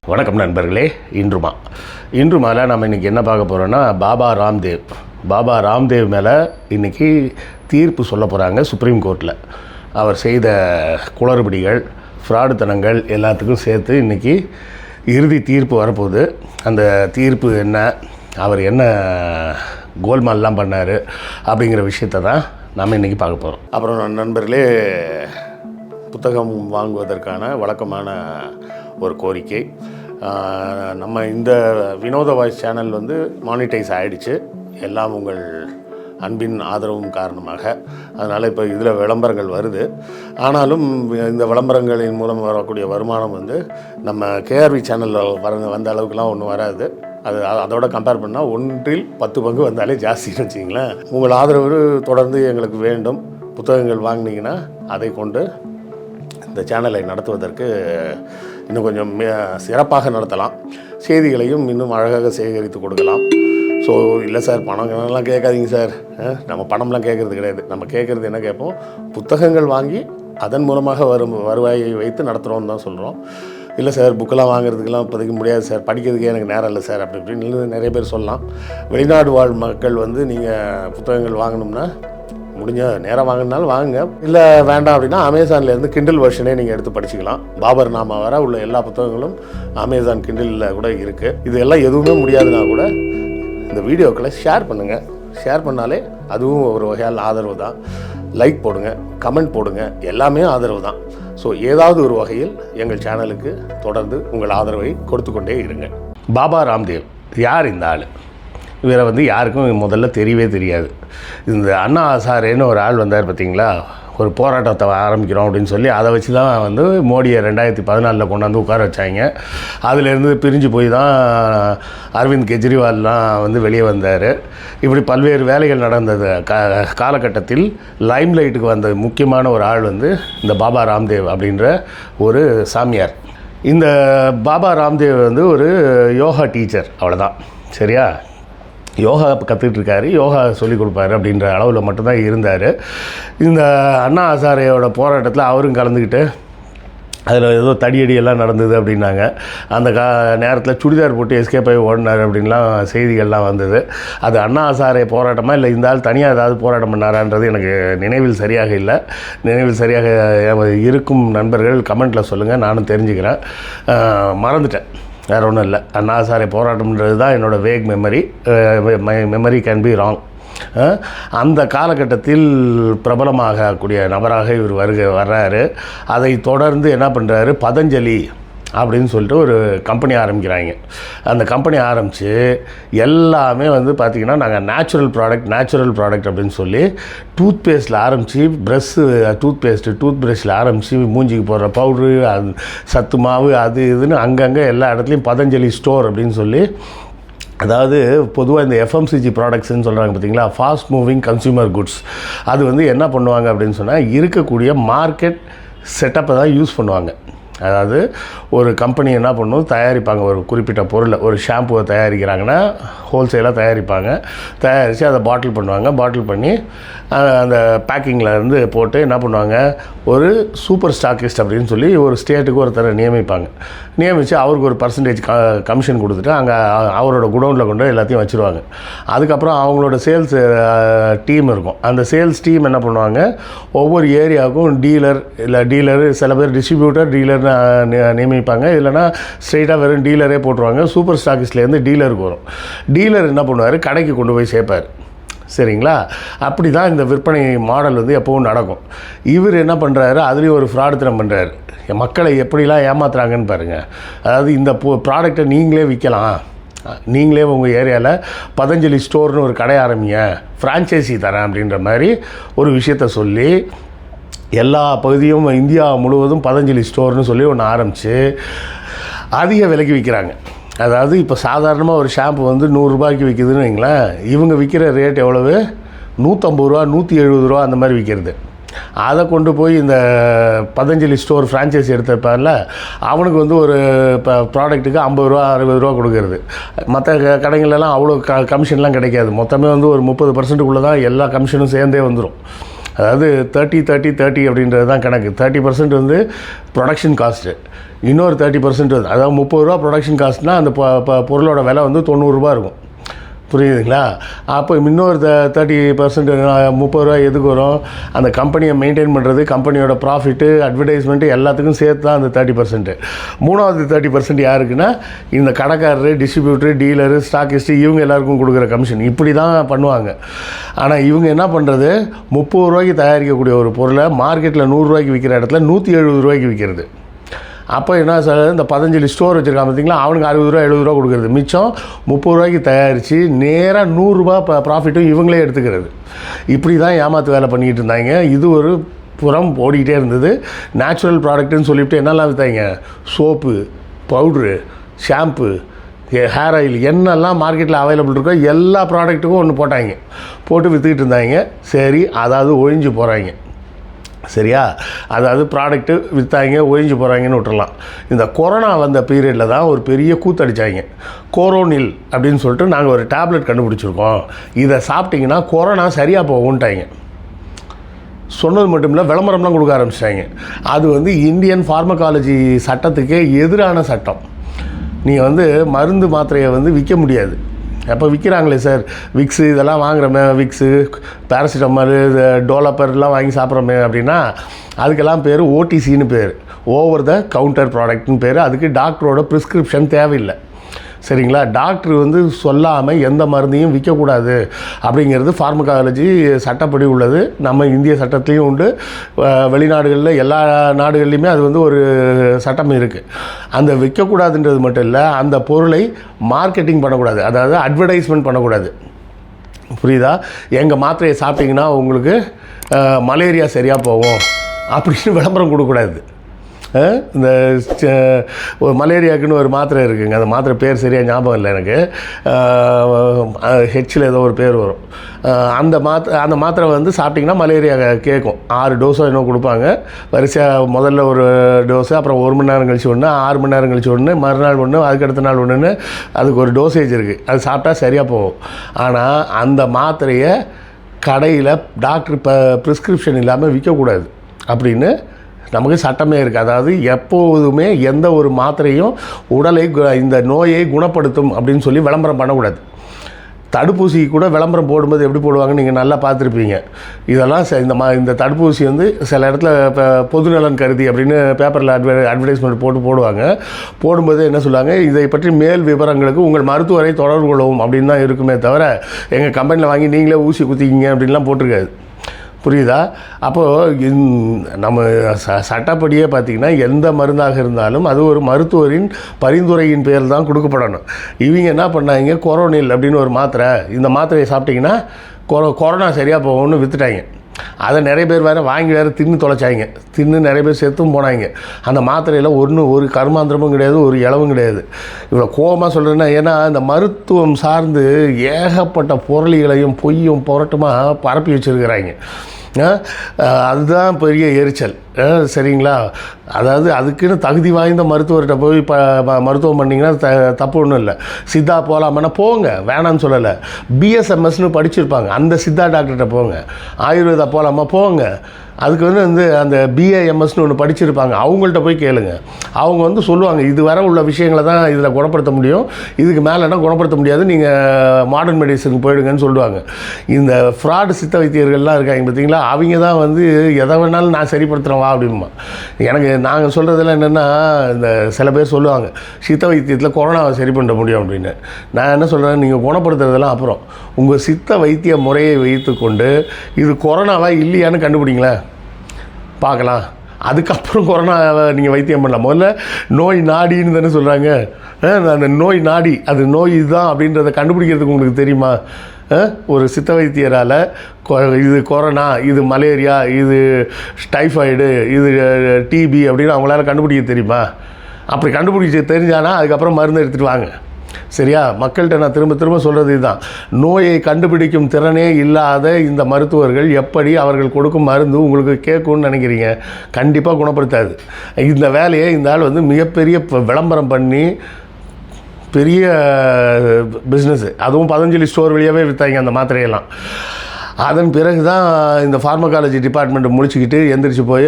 வணக்கம் நண்பர்களே. இன்றுமால நம்ம இன்றைக்கி என்ன பார்க்க போகிறோன்னா பாபா ராம்தேவ் மேலே இன்றைக்கி தீர்ப்பு சொல்ல போகிறாங்க சுப்ரீம் கோர்ட்டில். அவர் செய்த குளறுபடிகள், ஃப்ராடுத்தனங்கள் எல்லாத்துக்கும் சேர்த்து இன்றைக்கி இறுதி தீர்ப்பு வரப்போகுது. அந்த தீர்ப்பு என்ன, அவர் என்ன கோல்மால்லாம் பண்ணார் அப்படிங்கிற விஷயத்தை தான் நம்ம இன்றைக்கி பார்க்க போகிறோம். அப்புறம் நண்பர்களே, புத்தகம் வாங்குவதற்கான வழக்கமான ஒரு கோரிக்கை. நம்ம இந்த வினோத வாய்ஸ் சேனல் மானிட்டைஸ் ஆகிடுச்சு, எல்லாம் உங்கள் அன்பின் ஆதரவும் காரணமாக. அதனால் இப்போ இதில் விளம்பரங்கள் வருது. ஆனாலும் இந்த விளம்பரங்களின் மூலம் வரக்கூடிய வருமானம் நம்ம கேஆர்வி சேனலில் வந்த அளவுக்குலாம் ஒன்றும் வராது. அதோட கம்பேர் பண்ணால் 1/10 பங்கு வந்தாலே ஜாஸ்தின்னு வச்சிங்களேன். உங்கள் ஆதரவு தொடர்ந்து எங்களுக்கு வேண்டும். புத்தகங்கள் வாங்கினீங்கன்னா அதை கொண்டு இந்த சேனலை நடத்துவதற்கு இன்னும் கொஞ்சம் சிறப்பாக நடத்தலாம். செய்திகளையும் இன்னும் அழகாக சேகரித்து கொடுக்கலாம். ஸோ இல்லை சார், பணம்லாம் கேட்காதீங்க சார். நம்ம பணம்லாம் கேட்குறது கிடையாது. நம்ம கேட்குறது என்ன கேட்போம், புத்தகங்கள் வாங்கி அதன் மூலமாக வருவாயை வைத்து நடத்துகிறோன்னு தான் சொல்கிறோம். இல்லை சார், புக்கெல்லாம் வாங்குறதுக்கெல்லாம் இப்போதைக்கு முடியாது சார், படிக்கிறதுக்கே எனக்கு நேரம் இல்லை சார் அப்படி இப்படின்னு நிறைய பேர் சொல்லலாம். வெளிநாடு வாழ் மக்கள் நீங்கள் புத்தகங்கள் வாங்கணும்னா முடிஞ்ச நேரம் வாங்கினாலும் வாங்குங்க. இல்லை வேண்டாம் அப்படின்னா அமேசான்லேருந்து கிண்டில் வெர்ஷனே நீங்கள் எடுத்து படிச்சுக்கலாம். பாபர் நாமா வர உள்ள எல்லா புத்தகங்களும் அமேசான் கிண்டிலில் கூட இருக்குது. இது எல்லாம் எதுவுமே முடியாதுன்னா கூட இந்த வீடியோக்களை ஷேர் பண்ணுங்கள். ஷேர் பண்ணாலே அதுவும் ஒரு வகையால் ஆதரவு தான். லைக் போடுங்க, கமெண்ட் போடுங்க, எல்லாமே ஆதரவு தான். ஸோ ஏதாவது ஒரு வகையில் எங்கள் சேனலுக்கு தொடர்ந்து உங்கள் ஆதரவை கொடுத்து கொண்டே இருங்க. பாபா ராம்தேவ் யார்? இந்த ஆள் இவரை யாருக்கும் முதல்ல தெரியவே தெரியாது. இந்த அண்ணா ஹசாரேன்னு ஒரு ஆள் வந்தார் பார்த்தீங்களா, ஒரு போராட்டத்தை ஆரம்பிக்கிறோம் அப்படின்னு சொல்லி அதை வச்சு தான் மோடியை 2014 கொண்டாந்து உட்கார வச்சாங்க. அதிலேருந்து பிரிஞ்சு போய் தான் அரவிந்த் கெஜ்ரிவால்லாம் வெளியே வந்தார். இப்படி பல்வேறு வேலைகள் நடந்தது காலகட்டத்தில் லைம்லைட்டுக்கு வந்த முக்கியமான ஒரு ஆள் இந்த பாபா ராம்தேவ் அப்படின்ற ஒரு சாமியார். இந்த பாபா ராம்தேவ் ஒரு யோகா டீச்சர், அவ்வளோதான். சரியா? யோகா கற்றுக்கிட்டுருக்காரு, யோகா சொல்லிக் கொடுப்பாரு அப்படின்ற அளவில் மட்டும்தான் இருந்தார். இந்த அண்ணா ஹசாரேயோட போராட்டத்தில் அவரும் கலந்துக்கிட்டு அதில் ஏதோ தடியடியெல்லாம் நடந்தது அப்படின்னாங்க. அந்த நேரத்தில் சுடிதார் போட்டு எஸ்கேப் ஆகி ஓடினார் அப்படின்லாம் செய்திகள்லாம் வந்தது. அது அண்ணா ஹசாரே போராட்டமாக இல்லை இந்த ஆள் தனியாக ஏதாவது போராட்டம் பண்ணாரான்றது எனக்கு நினைவில் சரியாக இல்லை. நினைவில் சரியாக இருக்கும் நண்பர்கள் கமெண்ட்டில் சொல்லுங்கள், நானும் தெரிஞ்சுக்கிறேன். மறந்துட்டேன், வேறு ஒன்றும் இல்லை. அண்ணா ஹசாரே போராட்டம்ன்றது தான் என்னோடய wake memory. Memory can be wrong. அந்த காலகட்டத்தில் பிரபலமாகக்கூடிய நபராக இவர் வர்றாரு. அதை தொடர்ந்து என்ன பண்ணுறாரு, பதஞ்சலி அப்படின்னு சொல்லிட்டு ஒரு கம்பெனி ஆரம்பிக்கிறாங்க. அந்த கம்பெனி ஆரம்பித்து எல்லாமே பார்த்திங்கன்னா நாங்கள் நேச்சுரல் ப்ராடக்ட் அப்படின்னு சொல்லி டூத் பேஸ்ட்டில் ஆரம்பித்து டூத் ப்ரஷ்ஷில் ஆரம்பித்து மூஞ்சிக்கு போடுற பவுட்ரு, அது சத்து மாவு, அது இதுன்னு அங்கங்கே எல்லா இடத்துலையும் பதஞ்சலி ஸ்டோர் அப்படின்னு சொல்லி, அதாவது பொதுவாக இந்த எஃப்எம்சிஜி ப்ராடக்ட்ஸ்ன்னு சொல்கிறாங்க பார்த்தீங்களா, ஃபாஸ்ட் மூவிங் கன்சியூமர் குட்ஸ். அது என்ன பண்ணுவாங்க அப்படின்னு சொன்னால் இருக்கக்கூடிய மார்க்கெட் செட்டப்பை தான் யூஸ் பண்ணுவாங்க. அதாவது ஒரு கம்பெனி என்ன பண்ணும், தயாரிப்பாங்க ஒரு குறிப்பிட்ட பொருளை. ஒரு ஷாம்புவை தயாரிக்கிறாங்கன்னா ஹோல்சேலாக தயாரித்து அதை பாட்டில் பண்ணுவாங்க. பாட்டில் பண்ணி அந்த பேக்கிங்கில் போட்டு என்ன பண்ணுவாங்க, ஒரு சூப்பர் ஸ்டாக்கிஸ்ட் அப்படின்னு சொல்லி ஒரு ஸ்டேட்டுக்கு ஒருத்தரை நியமித்து அவருக்கு ஒரு பர்சன்டேஜ் கமிஷன் கொடுத்துட்டு அங்கே அவரோட குடோனில் கொண்டு எல்லாத்தையும் வச்சுருவாங்க. அதுக்கப்புறம் அவங்களோட சேல்ஸ் டீம் இருக்கும். அந்த சேல்ஸ் டீம் என்ன பண்ணுவாங்க, ஒவ்வொரு ஏரியாவுக்கும் டீலர் சில பேர் டிஸ்ட்ரிபியூட்டர் டீலர் நியமிப்பாங்க. இல்லைனா ஸ்ட்ரெயிட்டாக வெறும் டீலரே போட்டுருவாங்க. சூப்பர் ஸ்டாக்கிஸ்ட்லேருந்து டீலருக்கு வரும். டீலர் என்ன பண்ணுவார், கடைக்கு கொண்டு போய் சேர்ப்பார். சரிங்களா? அப்படி தான் இந்த விற்பனை மாடல் எப்பவும் நடக்கும். இவர் என்ன பண்ணுறாரு, அதுலேயும் ஒரு ஃப்ராடுத்தனம் பண்ணுறாரு. மக்களை எப்படிலாம் ஏமாத்துறாங்கன்னு பாருங்கள். அதாவது இந்த ப்ராடக்டை நீங்களே விற்கலாம், நீங்களே உங்கள் ஏரியாவில் பதஞ்சலி ஸ்டோர்னு ஒரு கடை ஆரம்பிங்க, ஃப்ரான்ச்சைசி தரேன் அப்படின்ற மாதிரி ஒரு விஷயத்த சொல்லி எல்லா பகுதியும் இந்தியா முழுவதும் பதஞ்சலி ஸ்டோர்னு சொல்லி ஒன்று ஆரம்பித்து அதிக விலைக்கு விற்கிறாங்க. அதாவது இப்போ சாதாரணமாக ஒரு ஷாம்பு 100 ரூபாய்க்கு விற்கிதுன்னு வைங்களேன், இவங்க விற்கிற ரேட் எவ்வளவு, 150 ரூபா 170 ரூபா அந்த மாதிரி விற்கிறது. அதை கொண்டு போய் இந்த பதஞ்சலி ஸ்டோர் ஃப்ரான்ச்சைசி எடுத்திருப்பார்ல, அவனுக்கு ஒரு ப்ராடக்ட்டுக்கு 50 ரூபா 60 ரூபா கொடுக்கறது. மற்ற கடைகளெல்லாம் அவ்வளோ கமிஷன்லாம் கிடைக்காது. மொத்தமே ஒரு 30% தான் எல்லா கமிஷனும் சேர்ந்தே வந்துடும். அதாவது 30 அப்படின்றது தான் கணக்கு. 30% வந்து ப்ரொடக்ஷன் காஸ்ட்டு, இன்னொரு 30% அதாவது 30 ரூபா ப்ரொடக்ஷன் காஸ்ட்னால் அந்த பொருளோட விலை வந்து 90 ரூபா இருக்கும். புரியுதுங்களா? அப்போ இன்னொரு 30% 30 ரூபா எதுக்கு வரும்? அந்த கம்பெனியை மெயின்டைன் பண்ணுறது, கம்பெனியோட ப்ராஃபிட்டு, அட்வர்டைஸ்மெண்ட்டு எல்லாத்துக்கும் சேர்த்து தான் அந்த 30%. மூணாவது 30% யாருக்குன்னா இந்த கடைக்காரரு, டிஸ்ட்ரிபியூட்டரு, டீலரு, ஸ்டாக்கிஸ்ட்டு இவங்க எல்லாருக்கும் கொடுக்குற கமிஷன். இப்படி தான் பண்ணுவாங்க. ஆனால் இவங்க என்ன பண்ணுறது, 30 ரூபாய்க்கு தயாரிக்கக்கூடிய ஒரு பொருளை மார்க்கெட்டில் 100 ரூபாய்க்கு விற்கிற இடத்துல 170 ரூபாய்க்கு விற்கிறது. அப்போ என்ன சார், இந்த 15 ஸ்டோர் வச்சுருக்கான் பார்த்தீங்களா, அவனுக்கு 60 ரூபா 70 ரூபா கொடுக்குறது, மிச்சம் 30 ரூபாய்க்கு தயாரித்து நேராக 100 ரூபா ப்ராஃபிட்டும் இவங்களே எடுத்துக்கிறது. இப்படி தான் ஏமாத்து வேலை பண்ணிக்கிட்டு இருந்தாங்க. இது ஒரு புறம் ஓடிக்கிட்டே இருந்தது. நேச்சுரல் ப்ராடக்ட்டுன்னு சொல்லிவிட்டு என்னெல்லாம் விற்றாங்க, soap, powder, shampoo, hair oil, என்னெல்லாம் மார்க்கெட்டில் அவைலபிள் இருக்கோ எல்லா ப்ராடக்ட்டுக்கும் ஒன்று போட்டு விற்றுக்கிட்டு இருந்தாங்க. சரி, அதாவது ஒழிஞ்சு போகிறாங்க. சரியா? அதாவது ப்ராடக்ட்டு விற்றாங்க, ஒழிஞ்சு போகிறாங்கன்னு விட்டுறலாம். இந்த கொரோனா வந்த பீரியடில் தான் ஒரு பெரிய கூத்தடிச்சாங்க. கோரோனில் அப்படின்னு சொல்லிட்டு நாங்கள் ஒரு டேப்லெட் கண்டுபிடிச்சிருக்கோம், இதை சாப்பிட்டிங்கன்னா கொரோனா சரியாக போகும்ட்டாங்க. சொன்னது மட்டும் இல்லை, விளம்பரம்லாம் கொடுக்க ஆரம்பிச்சிட்டாங்க. அது வந்து இந்தியன் ஃபார்மகாலஜி சட்டத்துக்கே எதிரான சட்டம். நீங்கள் வந்து மருந்து மாத்திரையை வந்து விற்க முடியாது. அப்போ விற்கிறாங்களே சார், விக்ஸு இதெல்லாம் வாங்குகிறோமே, விக்ஸு, பேராசிட்டமால், டோலப்பர்லாம் வாங்கி சாப்பிட்றோமே அப்படின்னா அதுக்கெல்லாம் பேர் ஓடிசின்னு பேர், ஓவர் த கவுண்டர் ப்ராடக்ட்னு பேர். அதுக்கு டாக்டரோட ப்ரிஸ்கிரிப்ஷன் தேவையில்லை. சரிங்களா? டாக்டர் வந்து சொல்லாமல் எந்த மருந்தையும் விற்கக்கூடாது அப்படிங்கிறது ஃபார்மகாலஜி சட்டப்படி உள்ளது. நம்ம இந்திய சட்டத்துலேயும் உண்டு, வெளிநாடுகளில் எல்லா நாடுகள்லையுமே அது வந்து ஒரு சட்டம் இருக்குது. அந்த விற்கக்கூடாதுன்றது மட்டும் இல்லை, அந்த பொருளை மார்க்கெட்டிங் பண்ணக்கூடாது, அதாவது அட்வர்டைஸ்மெண்ட் பண்ணக்கூடாது. புரியுதா? எங்கள் மாத்திரையை சாப்பிட்டிங்கன்னா உங்களுக்கு மலேரியா சரியாக போகும் அப்படின்னு விளம்பரம் கொடுக்கக்கூடாது. இந்த மலேரியாவுக்குன்னு ஒரு மாத்திரை இருக்குதுங்க, அந்த மாத்திரை பேர் சரியாக ஞாபகம் இல்லை எனக்கு, ஹெச்சில் ஏதோ ஒரு பேர் வரும். அந்த மாத்திரை வந்து சாப்பிட்டிங்கன்னா மலேரியா கேட்கும். 6 டோஸோ என்னோ கொடுப்பாங்க வரிசையாக. முதல்ல ஒரு டோஸு, அப்புறம் 1 மணி நேரம் கழிச்சு ஒன்று, 6 மணி நேரம் கழிச்சு ஒன்று, மறுநாள் ஒன்று, அதுக்கடுத்த நாள் ஒன்றுன்னு அதுக்கு ஒரு டோசேஜ் இருக்குது. அது சாப்பிட்டா சரியாக போகும். ஆனால் அந்த மாத்திரையை கடையில் டாக்டர் ப்ரிஸ்கிரிப்ஷன் இல்லாமல் விற்கக்கூடாது அப்படின்னு நமக்கு சட்டமே இருக்குது. அதாவது எப்போதுமே எந்த ஒரு மாத்திரையும் உடலை இந்த நோயை குணப்படுத்தும் அப்படின்னு சொல்லி விளம்பரம் பண்ணக்கூடாது. தடுப்பூசி கூட விளம்பரம் போடும்போது எப்படி போடுவாங்கன்னு நீங்கள் நல்லா பார்த்துருப்பீங்க. இதெல்லாம் இந்த தடுப்பூசி வந்து சில இடத்துல இப்போ பொதுநலன் கருதி அப்படின்னு பேப்பரில் அட்வர்டைஸ்மெண்ட் போடுவாங்க. போடும்போது என்ன சொல்லுவாங்க, இதை பற்றி மேல் விவரங்களுக்கு உங்கள் மருத்துவரை தொடர்பு கொள்ளவும் அப்படின்னு தான் இருக்குமே தவிர எங்கள் கம்பெனியில் வாங்கி நீங்களே ஊசி குத்திக்கிங்க அப்படின்லாம் போட்டிருக்காது. புரியுதா? அப்போது நம்ம சட்டப்படியே பார்த்திங்கன்னா எந்த மருந்தாக இருந்தாலும் அது ஒரு மருத்துவரின் பரிந்துரையின் பேர் தான் கொடுக்கப்படணும். இவங்க என்ன பண்ணாங்க, கொரோனில் அப்படின்னு ஒரு மாத்திரை, இந்த மாத்திரையை சாப்பிட்டிங்கன்னா கொரோனா சரியாக போகும்னு விற்றுட்டாங்க. அதை நிறைய பேர் வாங்கி தின்னு தொலைச்சாங்க. நிறைய பேர் செத்தும் போனாங்க. அந்த மாத்திரையில் ஒரு கருமாந்திரமும் கிடையாது, ஒரு இளவும் கிடையாது. இவ்வளோ கோபமாக சொல்கிறேன்னா, ஏன்னா இந்த மருத்துவம் சார்ந்து ஏகப்பட்ட பொருளிகளையும் பொய்யும் புரட்டுமா பரப்பி வச்சுருக்கிறாங்க. அதுதான் பெரிய எரிச்சல். சரிங்களா? அதாவது அதுக்குன்னு தகுதி வாய்ந்த மருத்துவர்கிட்ட போய் மருத்துவம் பண்ணிங்கன்னா தப்பு ஒன்றும் இல்லை. சித்தா போகலாமன்னா போங்க, வேணான்னு சொல்லலை. பிஎஸ்எம்எஸ்னு படிச்சிருப்பாங்க, அந்த சித்தா டாக்டர்கிட்ட போங்க. ஆயுர்வேதா போகலாமா போங்க. அதுக்கு வந்து அந்த பிஏஎம்எஸ்னு ஒன்று படிச்சிருப்பாங்க, அவங்கள்ட்ட போய் கேளுங்க. அவங்க சொல்லுவாங்க, இது வர உள்ள விஷயங்களை தான் இதில் குணப்படுத்த முடியும், இதுக்கு மேலேனா குணப்படுத்த முடியாது, நீங்கள் மாடர்ன் மெடிசனுக்கு போயிடுங்கன்னு சொல்லுவாங்க. இந்த ஃப்ராடு சித்த வைத்தியர்கள்லாம் இருக்காங்க பார்த்தீங்களா, அவங்க தான் எதை வேணாலும் நான் சரிப்படுத்துகிறேன் வா அப்படிமா. நாங்கள் சொல்கிறதெல்லாம் என்னென்னா, இந்த சில பேர் சொல்லுவாங்க சித்த வைத்தியத்தில் கொரோனாவை சரி பண்ண முடியும் அப்படின்னு. நான் என்ன சொல்கிறேன், நீங்கள் குணப்படுத்துறதெல்லாம் அப்புறம் உங்கள் சித்த வைத்திய முறையை வைத்துக்கொண்டு இது கொரோனாவா இல்லையான்னு கண்டுபிடிங்களேன், பார்க்கலாம். அதுக்கப்புறம் கொரோனாவை நீங்கள் வைத்தியம் பண்ணலாம். முதல்ல நோய் நாடின்னு தானே சொல்கிறாங்க. அந்த நோய் நாடி, அது நோய் இதுதான் அப்படின்றத கண்டுபிடிக்கிறதுக்கு உங்களுக்கு தெரியுமா? ஒரு சித்த வைத்தியரால் இது கொரோனா, இது மலேரியா, இது டைஃபாய்டு, இது டிபி அப்படின்னு அவங்களால கண்டுபிடிக்க தெரியுமா? அப்படி கண்டுபிடிச்சி தெரிஞ்சானா அதுக்கப்புறம் மருந்து எடுத்துகிட்டு வாங்க. சரியா? மக்கள்கிட்ட நான் திரும்ப திரும்ப சொல்கிறது இதுதான். நோயை கண்டுபிடிக்கும் திறனே இல்லாத இந்த மருத்துவர்கள் எப்படி அவர்கள் கொடுக்கும் மருந்து உங்களுக்கு கேட்கும்னு நினைக்கிறீங்க? கண்டிப்பாக குணப்படுத்தாது. இந்த வேலையை இந்த ஆள் மிகப்பெரிய விளம்பரம் பண்ணி பெரிய பிஸ்னஸ்ஸு, அதுவும் 15 ஸ்டோர் வழியாகவே விற்றாங்க அந்த மாத்திரையெல்லாம். அதன் பிறகு தான் இந்த ஃபார்மகாலஜி டிபார்ட்மெண்ட்டை முடிச்சுக்கிட்டு எந்திரிச்சு போய்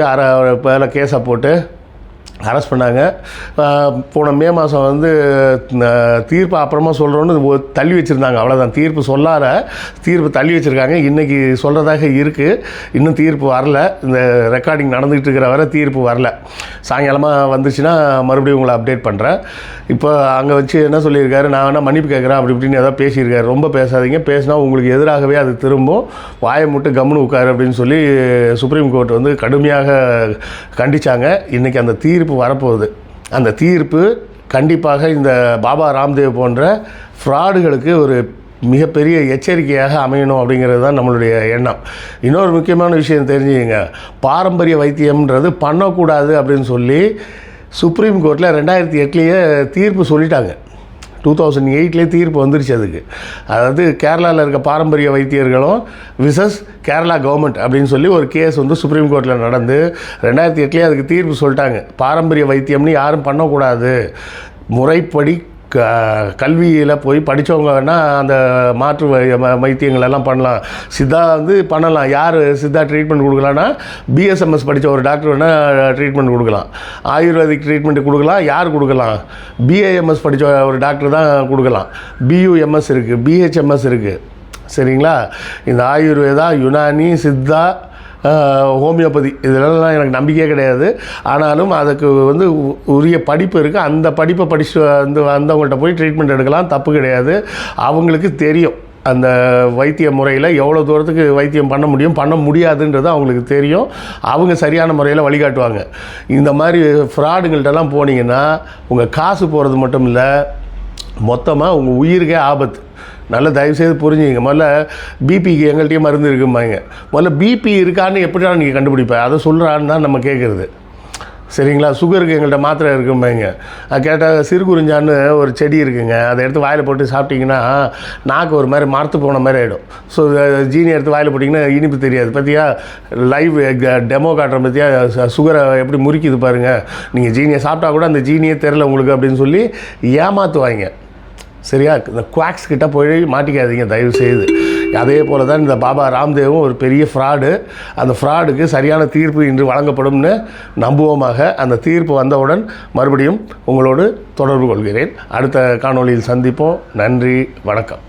பேரில் கேஸை போட்டு அரெஸ்ட் பண்ணாங்க. போன மே மாதம் வந்து தீர்ப்பு அப்புறமா சொல்கிறோன்னு தள்ளி வச்சுருந்தாங்க. அவ்வளோதான், தீர்ப்பு சொல்லாத தீர்ப்பு தள்ளி வச்சுருக்காங்க. இன்றைக்கி சொல்கிறதாக இருக்குது. இன்னும் தீர்ப்பு வரல. இந்த ரெக்கார்டிங் நடந்துகிட்டு இருக்கிற வரை தீர்ப்பு வரல. சாயங்காலமாக வந்துச்சுன்னா மறுபடியும் உங்களை அப்டேட் பண்ணுறேன். இப்போ அங்கே வச்சு என்ன சொல்லியிருக்காரு, நான் வேணால் மன்னிப்பு கேட்குறேன் அப்படி இப்படின்னு ஏதாவது பேசியிருக்காரு. ரொம்ப பேசாதீங்க, பேசினா உங்களுக்கு எதிராகவே அது திரும்பும், வாயை முட்டு கம்முன்னு உட்காரு அப்படின்னு சொல்லி சுப்ரீம் கோர்ட் வந்து கடுமையாக கண்டித்தாங்க. இன்றைக்கி அந்த தீர்ப்பு வரப்போகுது. அந்த தீர்ப்பு கண்டிப்பாக இந்த பாபா ராம்தேவ் போன்ற ஃப்ராடுகளுக்கு ஒரு மிகப்பெரிய எச்சரிக்கையாக அமையணும் அப்படிங்கிறது தான் நம்மளுடைய எண்ணம். இன்னொரு முக்கியமான விஷயம் தெரிஞ்சுக்கங்க, பாரம்பரிய வைத்தியம்ன்றது பண்ணக்கூடாது அப்படின்னு சொல்லி சுப்ரீம் கோர்ட்டில் 2008 தீர்ப்பு சொல்லிட்டாங்க. 2008 தீர்ப்பு வந்துருச்சு அதுக்கு. அதாவது கேரளாவில் இருக்க பாரம்பரிய வைத்தியர்களும் விசஸ் கேரளா கவர்மெண்ட் அப்படின்னு சொல்லி ஒரு கேஸ் வந்து சுப்ரீம் கோர்ட்டில் நடந்து 2008 அதுக்கு தீர்ப்பு சொல்லிட்டாங்க. பாரம்பரிய வைத்தியம்னு யாரும் பண்ணக்கூடாது, முறைப்படி கல்வியில் போய் படித்தவங்க வேணால் அந்த மாற்று வைத்தியங்கள் எல்லாம் பண்ணலாம். சித்தா வந்து பண்ணலாம். யார் சித்தா ட்ரீட்மெண்ட் கொடுக்கலான்னா பிஎஸ்எம்எஸ் படித்த ஒரு டாக்டர் வேணால் ட்ரீட்மெண்ட் கொடுக்கலாம். ஆயுர்வேதிக் ட்ரீட்மெண்ட் கொடுக்கலாம். யார் கொடுக்கலாம்? பிஏஎம்எஸ் படித்த ஒரு டாக்டர் தான் கொடுக்கலாம். பியூஎம்எஸ் இருக்குது, பிஹெச்எம்எஸ் இருக்குது. சரிங்களா? இந்த ஆயுர்வேதா, யுனானி, சித்தா, ஹோமியோபதி இதெல்லாம் எனக்கு நம்பிக்கையே கிடையாது. ஆனாலும் அதுக்கு வந்து உரிய படிப்பு இருக்குது. அந்த படிப்பை படித்து வந்தவங்கள்ட்ட போய் ட்ரீட்மெண்ட் எடுக்கலாம், தப்பு கிடையாது. அவங்களுக்கு தெரியும் அந்த வைத்திய முறையில் எவ்வளோ தூரத்துக்கு வைத்தியம் பண்ண முடியும், பண்ண முடியாதுன்றது அவங்களுக்கு தெரியும். அவங்க சரியான முறையில் வழிகாட்டுவாங்க. இந்த மாதிரி ஃப்ராடுங்கள்ட்டெல்லாம் போனீங்கன்னா உங்கள் காசு போகிறது மட்டும் இல்லை, மொத்தமாக உங்கள் உயிருக்கே ஆபத்து. நல்லா தயவுசெய்து புரிஞ்சுங்க. முதல்ல பிபிக்கு எங்கள்கிட்டயே மருந்து இருக்குமாங்க. முதல்ல பிபி இருக்கான்னு எப்படிடா நீங்கள் கண்டுபிடிப்பேன், அதை சொல்கிறான்னு தான் நம்ம கேட்குறது. சரிங்களா? சுகருக்கு எங்கள்கிட்ட மாத்திரை இருக்குமாங்க. அது கேட்டால் சிறுகுறிஞ்சான்னு ஒரு செடி இருக்குங்க, அதை எடுத்து வாயில் போட்டு சாப்பிட்டிங்கன்னா நாக்கு ஒரு மாதிரி மரத்து போன மாதிரி ஆகிடும். ஸோ ஜீனி எடுத்து வாயில் போட்டிங்கன்னா இனிப்பு தெரியாது. பார்த்தியா, லைவ் டெமோ காட்டுற பற்றியா சுகரை எப்படி முறிக்குது பாருங்கள். நீங்கள் ஜீனியை சாப்பிட்டா கூட அந்த ஜீனியே தெரில உங்களுக்கு அப்படின்னு சொல்லி ஏமாற்றுவாங்க. சரியா? இந்த குவாக்ஸ் கிட்ட போய் மாட்டிக்காதீங்க தயவு செய்து. அதே போல் தான் இந்த பாபா ராம்தேவும் ஒரு பெரிய ஃப்ராடு. அந்த ஃப்ராடுக்கு சரியான தீர்ப்பு இன்று வழங்கப்படும்னு நம்புவோமாக. அந்த தீர்ப்பு வந்தவுடன் மறுபடியும் உங்களோடு தொடர்பு கொள்கிறேன். அடுத்த காணொளியில் சந்திப்போம். நன்றி, வணக்கம்.